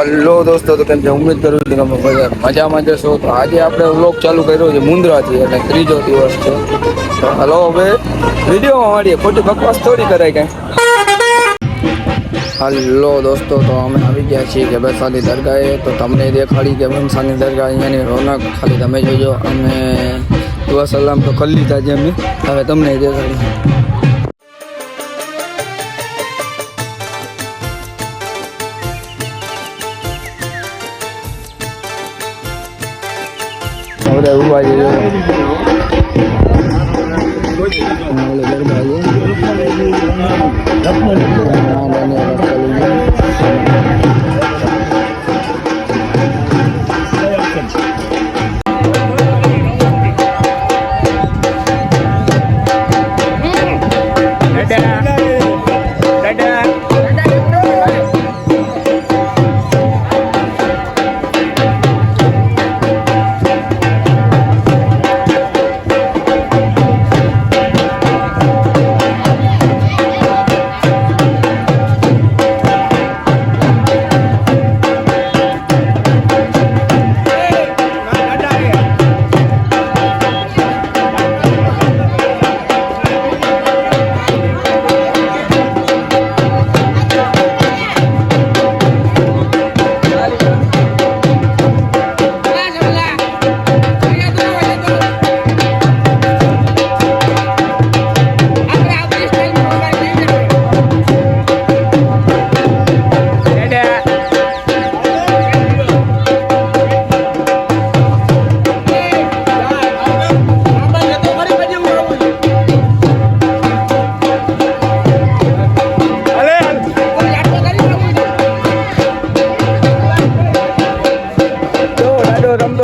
Hello દોસ્તો, તો કેમ છે? ઉમ્મીદ કરું છું કે તમે બધા મજામાં જશો. તો આજે આપણે વ્લોગ ચાલુ કર્યો છે મુન્દ્રાથી, એટલે ત્રીજો દિવસ છે. તો હલો, હવે વિડીયોમાં મળીએ, ખોટી બકવાસ થોડી કરાય કાંઈ. હલો દોસ્તો, તો અમે આવી ગયા છીએ કે બેસાલી દરગાહે. તો તમને દેખાડી કે બેસાલી દરગાહ અહીંયાની રોનક ખાલી તમે જોજો. અમે દુઆ સલામ તો કરી લીધા છે અમે, હવે તમને દેખાડી. બધા ઉભા છે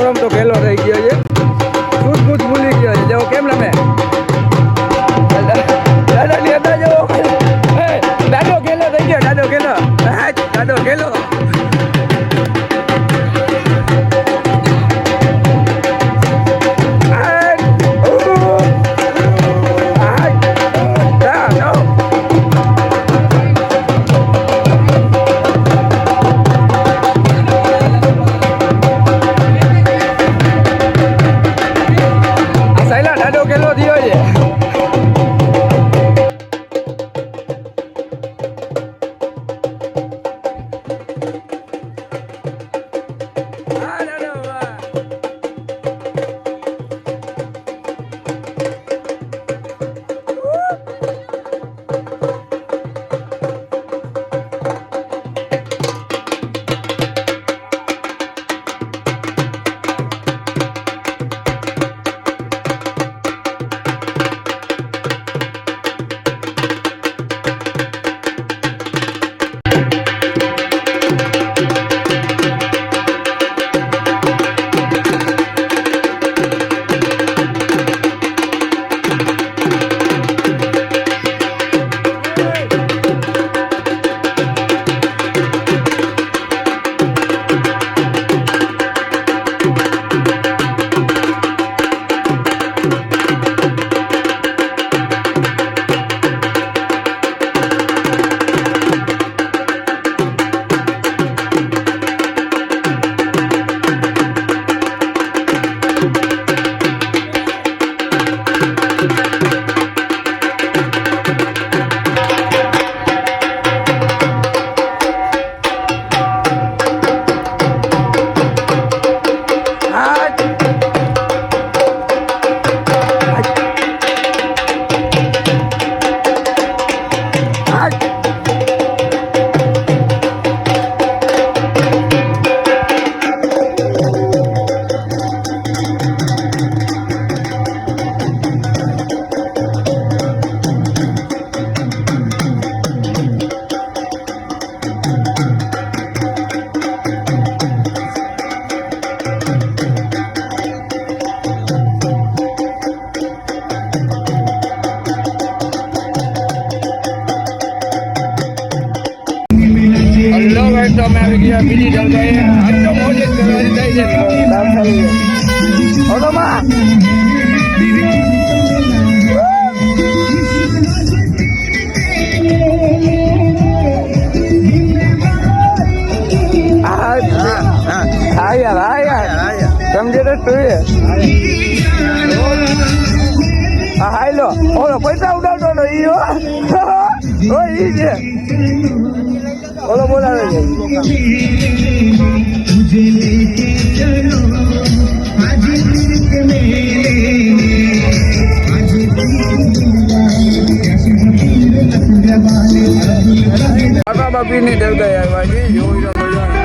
રમતો ખેલો થઈ ગયો છે. સૂટ બૂટ ભૂલી ગયો છે. જેવો કેમ રમે દાદા ની હતા જેવો. દાદો ખેલો થઈ ગયો. દાદો ખેલો. દાદો ખેલો. કેટલો થયો છે? તો અમે આવી ગયા બીજી જગ્યાએ. આજ તો મોજ જ કરવાની થઈ છે. ઓટોમાં આ હા હાલો ઓલો પૈસા ઉડાવતો હતો ઈ હો ઈ છે ઓલો બોલાવે છે કાકા બાપીની દરગાહ આવ્યા છે જોઈ શકો છો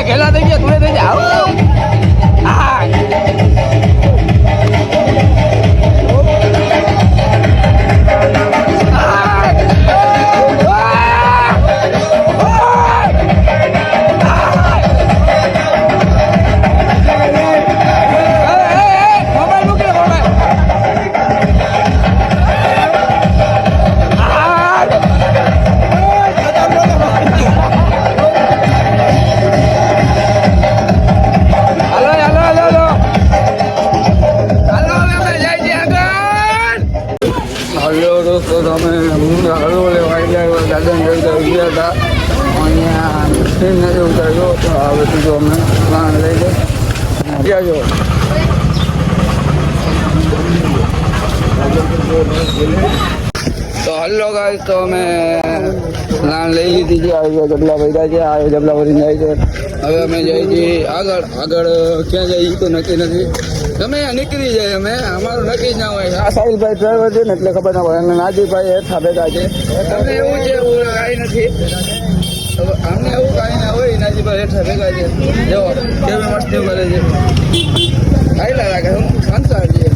ઘેલા થઈ ગયા તું થઈ જા તો તમે હળવો લેવા દાદાને દરગાહ ગયા હતા અહીંયા ટ્રેન નથી ઉતાર્યો તો હવે સીધું અમે પ્લાન લઈ જાય જો તો હલ્લો ગાઈસ તો અમે પ્લાન લઈ લીધી છે આવી જબલા ભર્યા છે આ જબલા ભરીને જાય છે હવે અમે જઈએ છીએ આગળ ક્યાં જઈએ તો નક્કી નથી તમે નીકળી જાય અમે અમારું નક્કી જ ના હોય આ સાહિલભાઈ ડ્રાઈવર છે ને એટલે ખબર ના પડે અને નાજીભાઈ હેઠા ભેગા છે તમને એવું છે એવું કાંઈ નથી અમને એવું કાંઈ ના હોય નાજીભાઈ હેઠા ભેગા છે જો કેવી મસ્તી કરે છે ખાઈલા રાખે હું સંસાર છીએ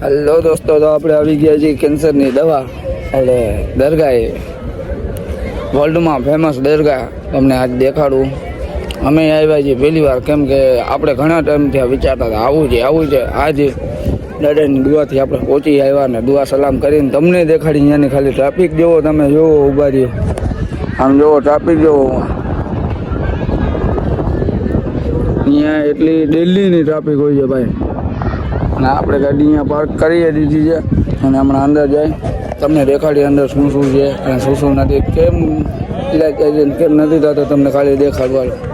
હલો દોસ્તો તો આપણે આવી ગયા છીએ કેન્સરની દવા એટલે દરગાહ વર્લ્ડમાં ફેમસ દરગાહ તમને આજ દેખાડું અમે આવ્યા છીએ પહેલી વાર કેમ કે આપણે ઘણા ટાઈમથી વિચારતા હતા આવું છે આજે દાદાની દુઆથી આપણે પહોંચી આવ્યા ને દુઆ સલામ કરીને તમને દેખાડી ત્યાંની ખાલી ટ્રાફિક જેવો તમે જોવો ઊભા રહ્યો આમ જોવો ટ્રાફિક જોવો અહીંયા એટલી દિલ્હીની ટ્રાફિક હોય છે ભાઈ અને આપણે ગાડી અહીંયા પાર્ક કરી દીધી છે અને હમણાં અંદર જાય તમને દેખાડી અંદર શું છે અને શું નથી કેમ ઇલાજ થાય છે કેમ નથી થતો તમને ખાલી દેખાડવાનું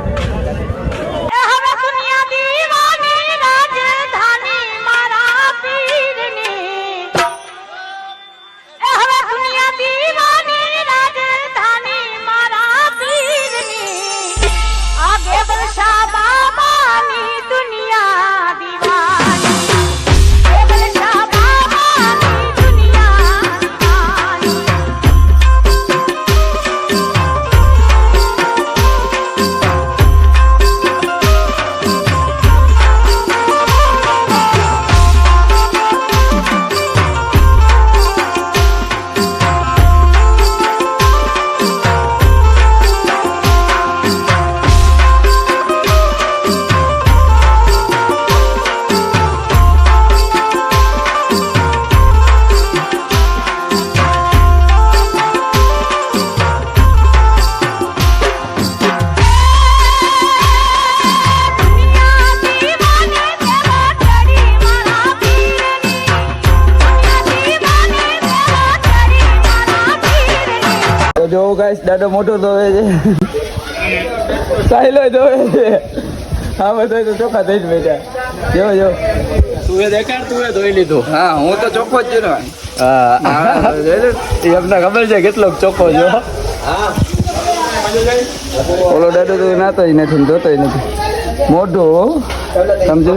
જો ગાઈસ દાદો મોટો ધોવે છે સાહેલો ધોવે છે હા બધા તો ચોખ્ખા થઈ જ બેઠા જો તું દેખાડ તું ધોઈ લીધું હા હું તો ચોખ્ખો જ છું ને હા એમને ખબર છે કેટલો ચોખ્ખો છો હા ઓલો દાદો તો નાતોય નથી ધોતોય નથી મોટો સમજો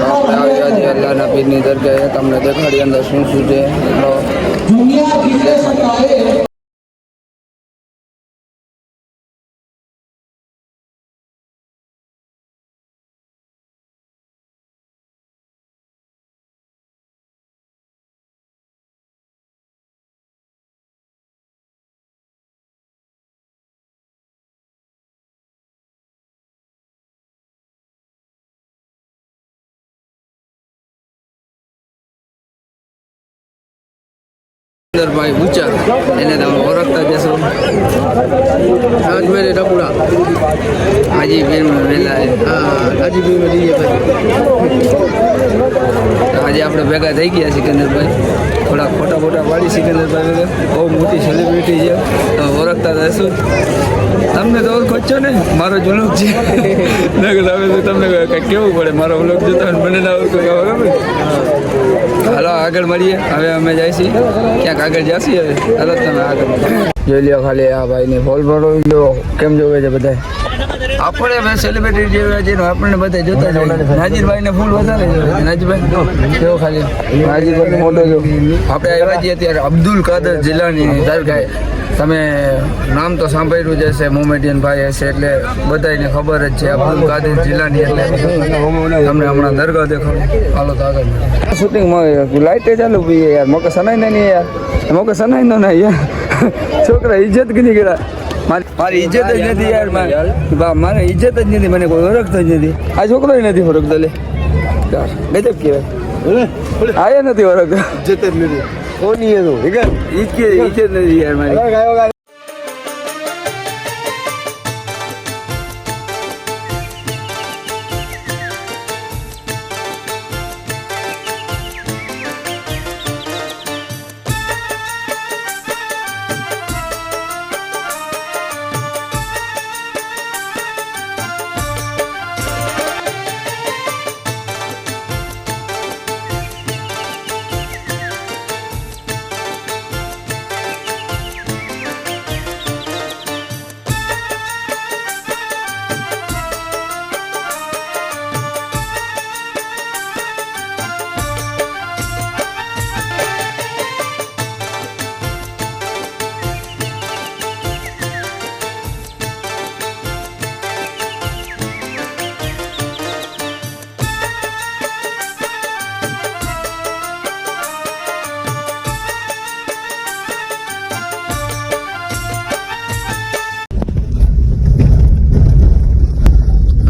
આપણે આવ્યા છીએ અલ્લાહના પીરની દરગાહે તમને દેખાડી અંદર શું છે ભાઈ ઊંચા એને તમે ઓળખતા જશો રાજભાઈ ડબુડા હાજી બેન વહેલા હાજી બેન આજે આપણે ભેગા થઈ ગયા સિકંદરભાઈ થોડા ફોટા પાડી સિકંદરભાઈ ભેગા બહુ મોટી સેલિબ્રિટી છે તો ઓળખતા જશો તમને તો ઓળખો છો ને મારો જ વ્લોગ છે તમે તમને કેવું પડે મારો વ્લોગ જોતા મને ના ઓળખો ખબર હાલો આગળ મળીએ. હવે અમે જઈશી ક્યાંક આગળ જશી. હવે હાલો તમે આગળ જોઈ લ્યો ખાલી આ ભાઈની ફોલ ભરો લો કેમ જોવે છે બધા. આપણે હવે સેલિબ્રિટી જેવા છે આપણને બધા જોતા જ હોય. નાજીરભાઈને ફૂલ વધારે જોવે. નાજીરભાઈ જો ખાલી નાજીરભાઈ મોટો જો. આપણે આવ્યા છીએ અત્યારે અબ્દુલ કાદર જિલ્લાની દરગાહે. તમે નામ તો સાંભળ્યું જ હશે, મોમેડિયન ભાઈ હશે એટલે બધાને ખબર જ છે અબ્દુલ કાદર જિલ્લાની. એટલે તમને હમણાં દરગાહ દેખાડો. હાલો તો આગળ શૂટિંગમાં લાઇટે ચાલુ પીએ યાર. મોકે સનાઈ નહીં યાર, મોકે સનાઈ નો ના યાર. છોકરા ઇજ્જત કીધી ગયા. મારી ઇજ્જત જ નથી યાર. મારે ઇજ્જત જ નથી, મને કોઈ ઓળખતો જ નથી. આ છોકરો નથી ઓળખતો. લે ગજબ કહેવાય. આયા નથી ઓળખતો. ઇજ્જત જ નથી. કોની ઇજ્જત નથી યાર મારી.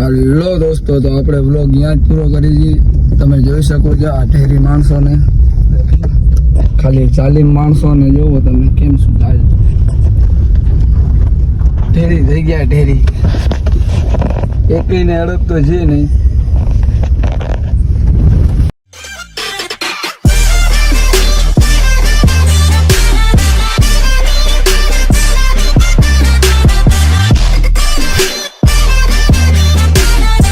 હેલો દોસ્તો, તો આપણે બ્લોગ અહીંયા જ પૂરો કરી દઈએ. તમે જોઈ શકો છો આ ઢેરી માણસોને, ખાલી 40 માણસોને જોવો તમે કેમ શું થાય. ઢેરી થઈ ગયા ઢેરી. એકઈને અડક તો છે નહીં.